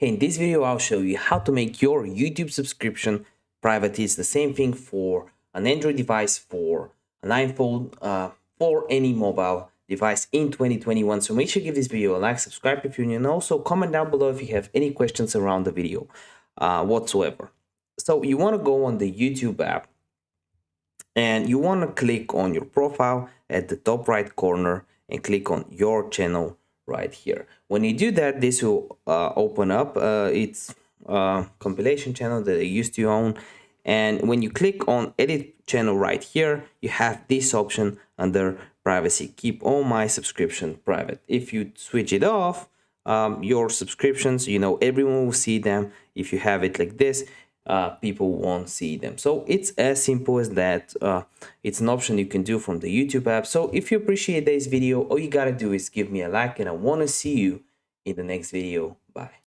Hey, in this video, I'll show you how to make your YouTube subscription private. It's the same thing for an Android device, for an iPhone, for any mobile device in 2021. So make sure you give this video a like, subscribe if you're new, and also comment down below if you have any questions around the video whatsoever. So you want to go on the YouTube app and you want to click on your profile at the top right corner and click on your channel right here. When you do that, this will open up. It's a compilation channel that I used to own. And when you click on edit channel right here, you have this option under privacy, keep all my subscription private. If you switch it off, your subscriptions, everyone will see them. If you have it like this, people won't see them. So it's as simple as that. It's an option you can do from the YouTube app. So if you appreciate this video, all you gotta do is give me a like, and I want to see you in the next video. Bye.